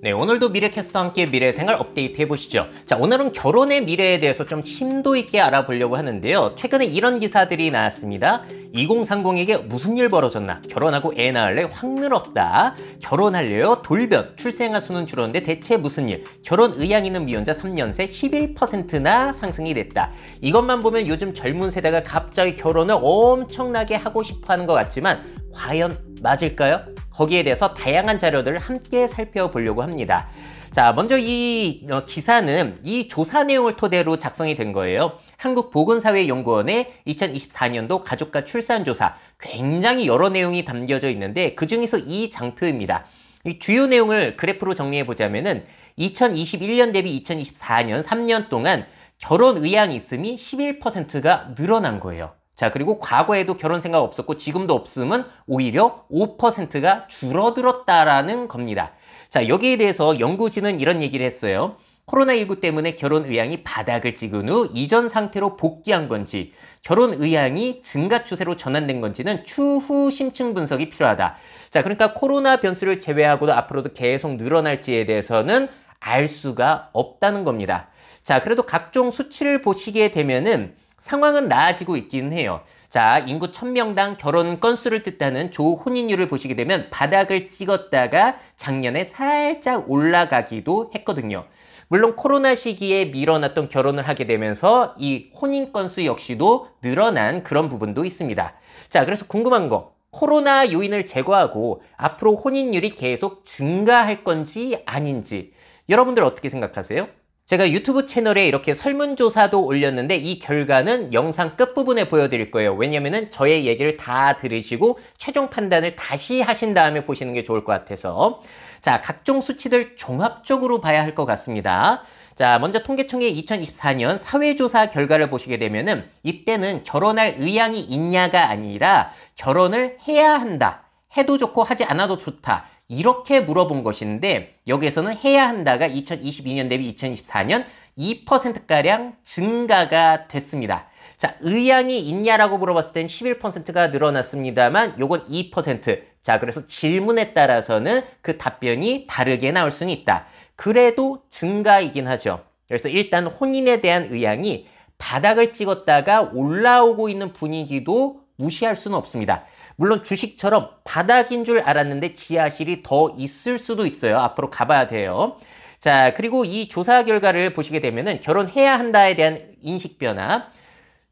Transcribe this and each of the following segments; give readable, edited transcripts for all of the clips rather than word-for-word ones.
네, 오늘도 미래캐스터와 함께 미래생활 업데이트 해보시죠. 자, 오늘은 결혼의 미래에 대해서 좀 심도 있게 알아보려고 하는데요. 최근에 이런 기사들이 나왔습니다. 2030에게 무슨 일 벌어졌나? 결혼하고 애 낳을래? 확 늘었다. 결혼할래요? 돌변. 출생아 수는 줄었는데 대체 무슨 일? 결혼 의향 있는 미혼자 3년 새 11%나 상승이 됐다. 이것만 보면 요즘 젊은 세대가 갑자기 결혼을 엄청나게 하고 싶어 하는 것 같지만 과연 맞을까요? 거기에 대해서 다양한 자료들을 함께 살펴보려고 합니다. 자, 먼저 이 기사는 이 조사 내용을 토대로 작성이 된 거예요. 한국보건사회연구원의 2024년도 가족과 출산조사, 굉장히 여러 내용이 담겨져 있는데 그 중에서 이 장표입니다. 이 주요 내용을 그래프로 정리해보자면은 2021년 대비 2024년 3년 동안 결혼 의향이 있음이 11%가 늘어난 거예요. 자, 그리고 과거에도 결혼 생각 없었고 지금도 없음은 오히려 5%가 줄어들었다라는 겁니다. 자, 여기에 대해서 연구진은 이런 얘기를 했어요. 코로나19 때문에 결혼 의향이 바닥을 찍은 후 이전 상태로 복귀한 건지, 결혼 의향이 증가 추세로 전환된 건지는 추후 심층 분석이 필요하다. 자, 그러니까 코로나 변수를 제외하고도 앞으로도 계속 늘어날지에 대해서는 알 수가 없다는 겁니다. 자, 그래도 각종 수치를 보시게 되면은 상황은 나아지고 있긴 해요. 자, 인구 1000명당 결혼 건수를 뜻하는 조혼인율을 보시게 되면 바닥을 찍었다가 작년에 살짝 올라가기도 했거든요. 물론 코로나 시기에 밀어놨던 결혼을 하게 되면서 이 혼인 건수 역시도 늘어난 그런 부분도 있습니다. 자, 그래서 궁금한 거, 코로나 요인을 제거하고 앞으로 혼인율이 계속 증가할 건지 아닌지 여러분들 어떻게 생각하세요? 제가 유튜브 채널에 이렇게 설문조사도 올렸는데 이 결과는 영상 끝부분에 보여드릴 거예요. 왜냐면은 저의 얘기를 다 들으시고 최종 판단을 다시 하신 다음에 보시는 게 좋을 것 같아서. 자, 각종 수치들 종합적으로 봐야 할 것 같습니다. 자, 먼저 통계청의 2024년 사회조사 결과를 보시게 되면은 이때는 결혼할 의향이 있냐가 아니라 결혼을 해야 한다, 해도 좋고 하지 않아도 좋다, 이렇게 물어본 것인데 여기에서는 해야 한다가 2022년 대비 2024년 2%가량 증가가 됐습니다. 자, 의향이 있냐라고 물어봤을 땐 11%가 늘어났습니다만 요건 2%. 자, 그래서 질문에 따라서는 그 답변이 다르게 나올 수는 있다. 그래도 증가이긴 하죠. 그래서 일단 혼인에 대한 의향이 바닥을 찍었다가 올라오고 있는 분위기도 무시할 수는 없습니다. 물론 주식처럼 바닥인 줄 알았는데 지하실이 더 있을 수도 있어요. 앞으로 가봐야 돼요. 자, 그리고 이 조사 결과를 보시게 되면은 결혼해야 한다에 대한 인식 변화,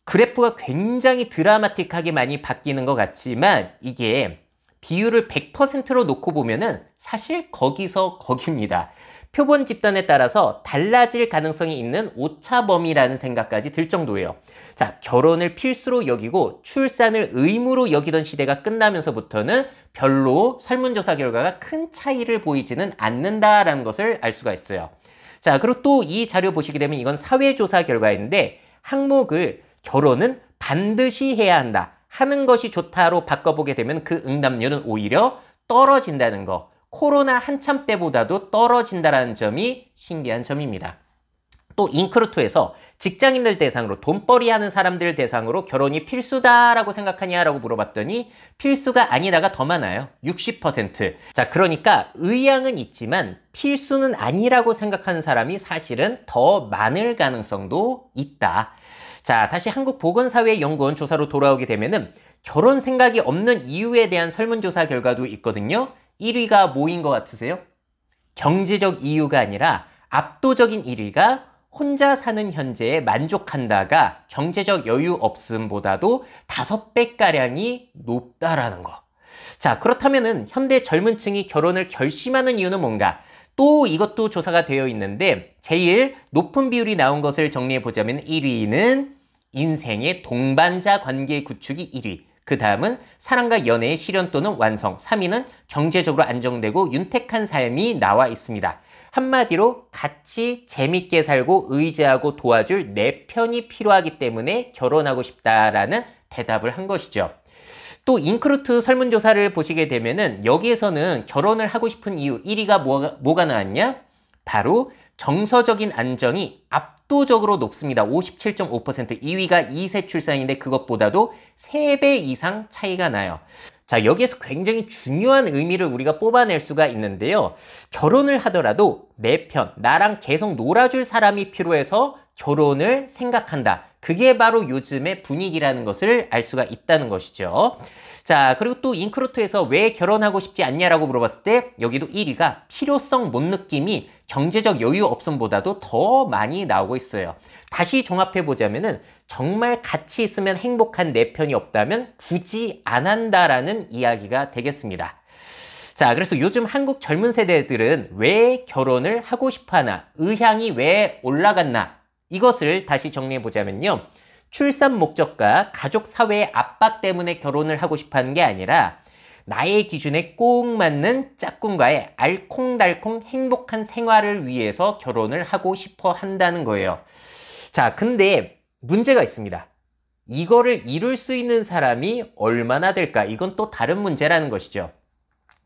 그래프가 굉장히 드라마틱하게 많이 바뀌는 것 같지만 이게 비율을 100%로 놓고 보면은 사실 거기서 거기입니다. 표본 집단에 따라서 달라질 가능성이 있는 오차범위라는 생각까지 들 정도예요. 자, 결혼을 필수로 여기고 출산을 의무로 여기던 시대가 끝나면서부터는 별로 설문조사 결과가 큰 차이를 보이지는 않는다라는 것을 알 수가 있어요. 자, 그리고 또 이 자료 보시게 되면 이건 사회조사 결과인데 항목을 결혼은 반드시 해야 한다, 하는 것이 좋다로 바꿔보게 되면 그 응답률은 오히려 떨어진다는 거. 코로나 한참 때보다도 떨어진다는 점이 신기한 점입니다. 또 인크루트에서 직장인들 대상으로 돈벌이 하는 사람들 대상으로 결혼이 필수다라고 생각하냐라고 물어봤더니 필수가 아니다가 더 많아요. 60%. 자, 그러니까 의향은 있지만 필수는 아니라고 생각하는 사람이 사실은 더 많을 가능성도 있다. 자, 다시 한국보건사회연구원 조사로 돌아오게 되면은 결혼 생각이 없는 이유에 대한 설문조사 결과도 있거든요. 1위가 뭐인 것 같으세요? 경제적 이유가 아니라 압도적인 1위가 혼자 사는 현재에 만족한다가 경제적 여유 없음보다도 5배가량이 높다라는 거. 자, 그렇다면은 현대 젊은 층이 결혼을 결심하는 이유는 뭔가? 또 이것도 조사가 되어 있는데 제일 높은 비율이 나온 것을 정리해 보자면 1위는 인생의 동반자 관계 구축이 1위. 그 다음은 사랑과 연애의 실현 또는 완성. 3위는 경제적으로 안정되고 윤택한 삶이 나와 있습니다. 한마디로 같이 재밌게 살고 의지하고 도와줄 내 편이 필요하기 때문에 결혼하고 싶다라는 대답을 한 것이죠. 또 인크루트 설문조사를 보시게 되면은 여기에서는 결혼을 하고 싶은 이유 1위가 뭐가 나왔냐? 바로 정서적인 안정이 압도적으로 높습니다. 57.5%. 2위가 2세 출산인데 그것보다도 3배 이상 차이가 나요. 자, 여기에서 굉장히 중요한 의미를 우리가 뽑아낼 수가 있는데요. 결혼을 하더라도 내 편, 나랑 계속 놀아줄 사람이 필요해서 결혼을 생각한다. 그게 바로 요즘의 분위기라는 것을 알 수가 있다는 것이죠. 자, 그리고 또 인크루트에서 왜 결혼하고 싶지 않냐라고 물어봤을 때 여기도 1위가 필요성 못 느낌이 경제적 여유 없음보다도 더 많이 나오고 있어요. 다시 종합해보자면은 정말 같이 있으면 행복한 내 편이 없다면 굳이 안 한다라는 이야기가 되겠습니다. 자, 그래서 요즘 한국 젊은 세대들은 왜 결혼을 하고 싶어 하나, 의향이 왜 올라갔나, 이것을 다시 정리해보자면요. 출산 목적과 가족 사회의 압박 때문에 결혼을 하고 싶어 하는 게 아니라 나의 기준에 꼭 맞는 짝꿍과의 알콩달콩 행복한 생활을 위해서 결혼을 하고 싶어 한다는 거예요. 자, 근데 문제가 있습니다. 이거를 이룰 수 있는 사람이 얼마나 될까? 이건 또 다른 문제라는 것이죠.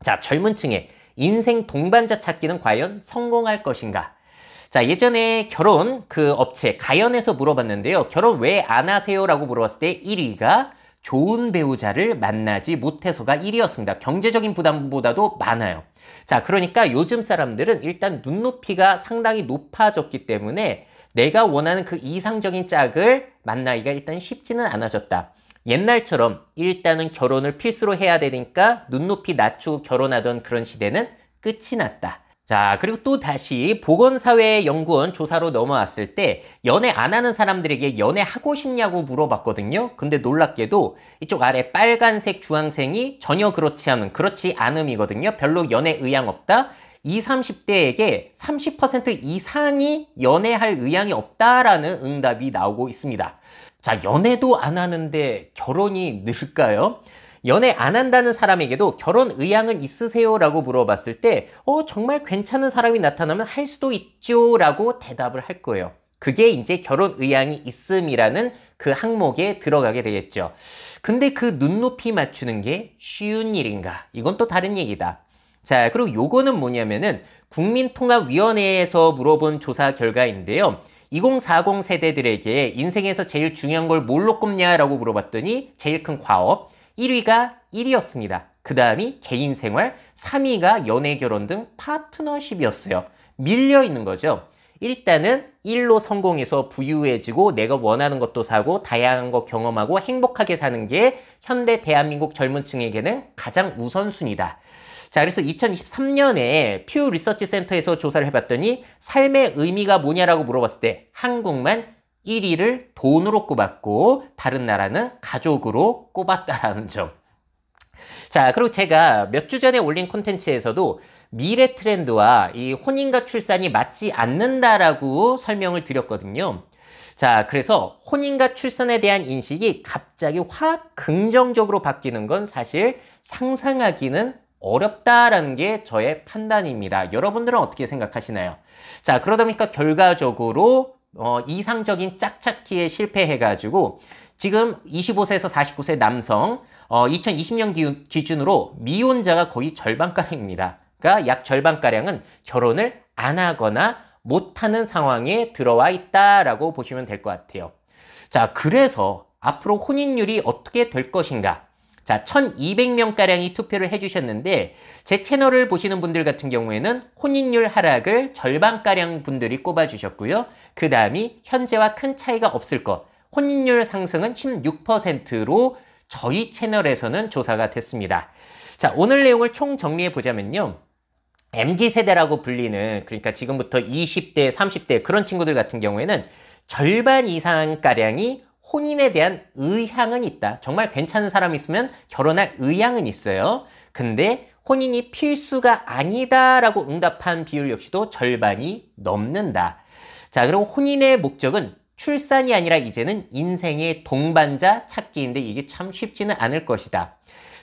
자, 젊은 층의 인생 동반자 찾기는 과연 성공할 것인가? 자, 예전에 결혼 그 업체 가연에서 물어봤는데요. 결혼 왜 안 하세요? 라고 물어봤을 때 1위가 좋은 배우자를 만나지 못해서가 1위였습니다. 경제적인 부담보다도 많아요. 자, 그러니까 요즘 사람들은 일단 눈높이가 상당히 높아졌기 때문에 내가 원하는 그 이상적인 짝을 만나기가 일단 쉽지는 않아졌다. 옛날처럼 일단은 결혼을 필수로 해야 되니까 눈높이 낮추고 결혼하던 그런 시대는 끝이 났다. 자, 그리고 또 다시 보건사회연구원 조사로 넘어왔을 때 연애 안 하는 사람들에게 연애하고 싶냐고 물어봤거든요. 근데 놀랍게도 이쪽 아래 빨간색 주황색이 전혀 그렇지 않음이거든요. 별로 연애 의향 없다. 20, 30대에게 30% 이상이 연애할 의향이 없다라는 응답이 나오고 있습니다. 자, 연애도 안 하는데 결혼이 늘까요? 연애 안 한다는 사람에게도 결혼 의향은 있으세요? 라고 물어봤을 때 정말 괜찮은 사람이 나타나면 할 수도 있죠 라고 대답을 할 거예요. 그게 이제 결혼 의향이 있음이라는 그 항목에 들어가게 되겠죠. 근데 그 눈높이 맞추는 게 쉬운 일인가? 이건 또 다른 얘기다. 자, 그리고 요거는 뭐냐면은 국민통합위원회에서 물어본 조사 결과인데요. 2040 세대들에게 인생에서 제일 중요한 걸 뭘로 꼽냐라고 물어봤더니 제일 큰 과업 1위가 1위였습니다. 그 다음이 개인생활, 3위가 연애, 결혼 등 파트너십이었어요. 밀려 있는 거죠. 일단은 1로 성공해서 부유해지고 내가 원하는 것도 사고 다양한 거 경험하고 행복하게 사는 게 현대 대한민국 젊은 층에게는 가장 우선순위다. 자, 그래서 2023년에 퓨 리서치 센터에서 조사를 해봤더니 삶의 의미가 뭐냐라고 물어봤을 때 한국만 1위를 돈으로 꼽았고 다른 나라는 가족으로 꼽았다라는 점. 자, 그리고 제가 몇 주 전에 올린 콘텐츠에서도 미래 트렌드와 이 혼인과 출산이 맞지 않는다라고 설명을 드렸거든요. 자, 그래서 혼인과 출산에 대한 인식이 갑자기 확 긍정적으로 바뀌는 건 사실 상상하기는 어렵다라는 게 저의 판단입니다. 여러분들은 어떻게 생각하시나요? 자, 그러다 보니까 결과적으로 이상적인 짝찾기에 실패해가지고 지금 25세에서 49세 남성 2020년 기준으로 미혼자가 거의 절반가량입니다. 그러니까 약 절반가량은 결혼을 안 하거나 못하는 상황에 들어와 있다라고 보시면 될 것 같아요. 자, 그래서 앞으로 혼인율이 어떻게 될 것인가? 자, 1200명가량이 투표를 해주셨는데 제 채널을 보시는 분들 같은 경우에는 혼인율 하락을 절반가량 분들이 꼽아주셨고요. 그 다음이 현재와 큰 차이가 없을 것, 혼인율 상승은 16%로 저희 채널에서는 조사가 됐습니다. 자, 오늘 내용을 총 정리해보자면요. MZ세대라고 불리는, 그러니까 지금부터 20대, 30대 그런 친구들 같은 경우에는 절반 이상가량이 혼인에 대한 의향은 있다. 정말 괜찮은 사람이 있으면 결혼할 의향은 있어요. 근데 혼인이 필수가 아니다라고 응답한 비율 역시도 절반이 넘는다. 자, 그리고 혼인의 목적은 출산이 아니라 이제는 인생의 동반자 찾기인데 이게 참 쉽지는 않을 것이다.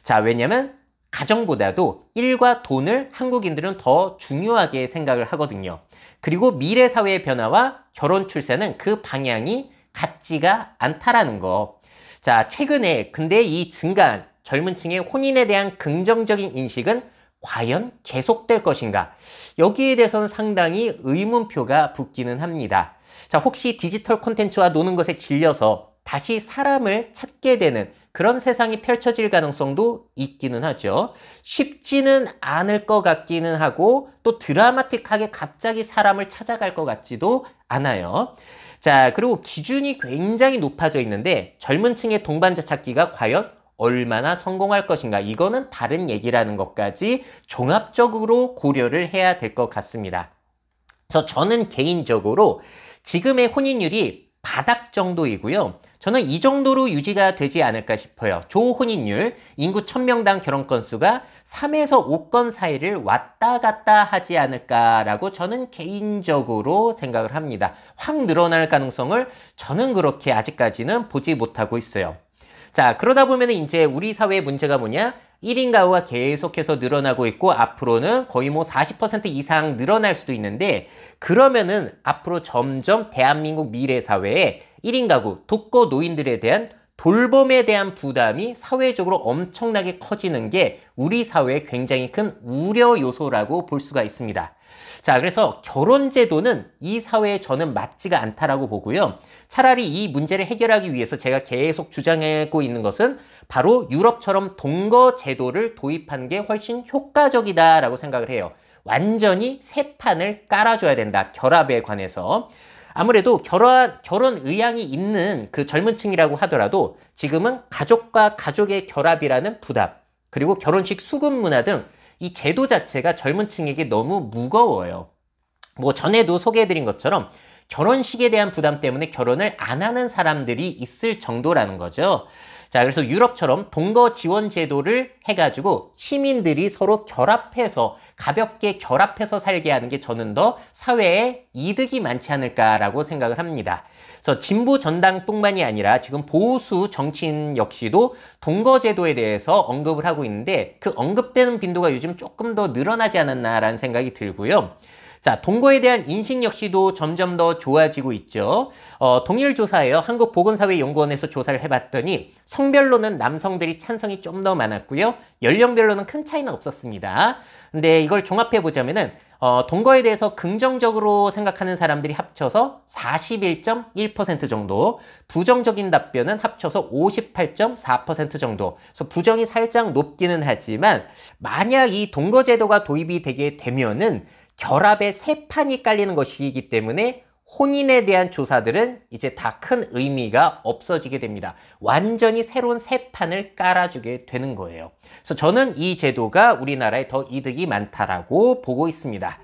자, 왜냐면 가정보다도 일과 돈을 한국인들은 더 중요하게 생각을 하거든요. 그리고 미래 사회의 변화와 결혼 출산은 그 방향이 같지가 않다라는 거. 자, 최근에 근데 이 증가한 젊은 층의 혼인에 대한 긍정적인 인식은 과연 계속될 것인가? 여기에 대해서는 상당히 의문표가 붙기는 합니다. 자, 혹시 디지털 콘텐츠와 노는 것에 질려서 다시 사람을 찾게 되는 그런 세상이 펼쳐질 가능성도 있기는 하죠. 쉽지는 않을 것 같기는 하고 또 드라마틱하게 갑자기 사람을 찾아갈 것 같지도 않아요. 자, 그리고 기준이 굉장히 높아져 있는데 젊은 층의 동반자 찾기가 과연 얼마나 성공할 것인가, 이거는 다른 얘기라는 것까지 종합적으로 고려를 해야 될 것 같습니다. 그래서 저는 개인적으로 지금의 혼인율이 바닥 정도이고요. 저는 이 정도로 유지가 되지 않을까 싶어요. 조혼인율, 인구 1000명당 결혼 건수가 3에서 5건 사이를 왔다 갔다 하지 않을까라고 저는 개인적으로 생각을 합니다. 확 늘어날 가능성을 저는 그렇게 아직까지는 보지 못하고 있어요. 자, 그러다 보면 이제 우리 사회의 문제가 뭐냐? 1인 가구가 계속해서 늘어나고 있고 앞으로는 거의 뭐 40% 이상 늘어날 수도 있는데, 그러면은 앞으로 점점 대한민국 미래 사회에 1인 가구, 독거 노인들에 대한 돌봄에 대한 부담이 사회적으로 엄청나게 커지는 게 우리 사회에 굉장히 큰 우려 요소라고 볼 수가 있습니다. 자, 그래서 결혼제도는 이 사회에 저는 맞지가 않다라고 보고요. 차라리 이 문제를 해결하기 위해서 제가 계속 주장하고 있는 것은 바로 유럽처럼 동거제도를 도입하는 게 훨씬 효과적이다라고 생각을 해요. 완전히 새 판을 깔아줘야 된다, 결합에 관해서. 아무래도 결혼 의향이 있는 그 젊은 층이라고 하더라도 지금은 가족과 가족의 결합이라는 부담, 그리고 결혼식 수급 문화 등 이 제도 자체가 젊은 층에게 너무 무거워요. 뭐 전에도 소개해드린 것처럼 결혼식에 대한 부담 때문에 결혼을 안 하는 사람들이 있을 정도라는 거죠. 자, 그래서 유럽처럼 동거 지원 제도를 해가지고 시민들이 서로 결합해서, 가볍게 결합해서 살게 하는 게 저는 더 사회에 이득이 많지 않을까라고 생각을 합니다. 그래서 진보 전당뿐만이 아니라 지금 보수 정치인 역시도 동거 제도에 대해서 언급을 하고 있는데, 그 언급되는 빈도가 요즘 조금 더 늘어나지 않았나라는 생각이 들고요. 자, 동거에 대한 인식 역시도 점점 더 좋아지고 있죠. 동일 조사예요. 한국보건사회연구원에서 조사를 해봤더니 성별로는 남성들이 찬성이 좀 더 많았고요. 연령별로는 큰 차이는 없었습니다. 근데 이걸 종합해보자면은 동거에 대해서 긍정적으로 생각하는 사람들이 합쳐서 41.1% 정도, 부정적인 답변은 합쳐서 58.4% 정도. 그래서 부정이 살짝 높기는 하지만, 만약 이 동거 제도가 도입이 되게 되면은 결합의 새 판이 깔리는 것이기 때문에 혼인에 대한 조사들은 이제 다 큰 의미가 없어지게 됩니다. 완전히 새로운 새 판을 깔아주게 되는 거예요. 그래서 저는 이 제도가 우리나라에 더 이득이 많다라고 보고 있습니다.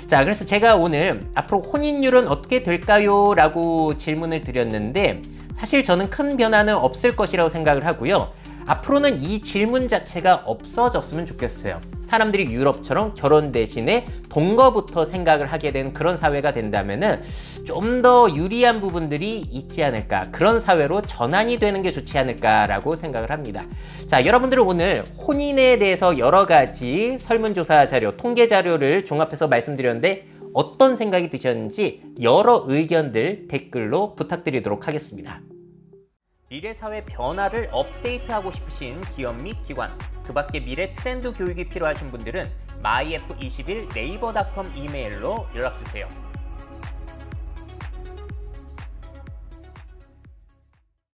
자, 그래서 제가 오늘 앞으로 혼인율은 어떻게 될까요? 라고 질문을 드렸는데, 사실 저는 큰 변화는 없을 것이라고 생각을 하고요. 앞으로는 이 질문 자체가 없어졌으면 좋겠어요. 사람들이 유럽처럼 결혼 대신에 동거부터 생각을 하게 되는 그런 사회가 된다면은 좀 더 유리한 부분들이 있지 않을까, 그런 사회로 전환이 되는 게 좋지 않을까라고 생각을 합니다. 자, 여러분들은 오늘 혼인에 대해서 여러 가지 설문조사 자료, 통계 자료를 종합해서 말씀드렸는데 어떤 생각이 드셨는지 여러 의견들 댓글로 부탁드리도록 하겠습니다. 미래사회 변화를 업데이트하고 싶으신 기업 및 기관, 그 밖에 미래 트렌드 교육이 필요하신 분들은 myf21naver.com 이메일로 연락주세요.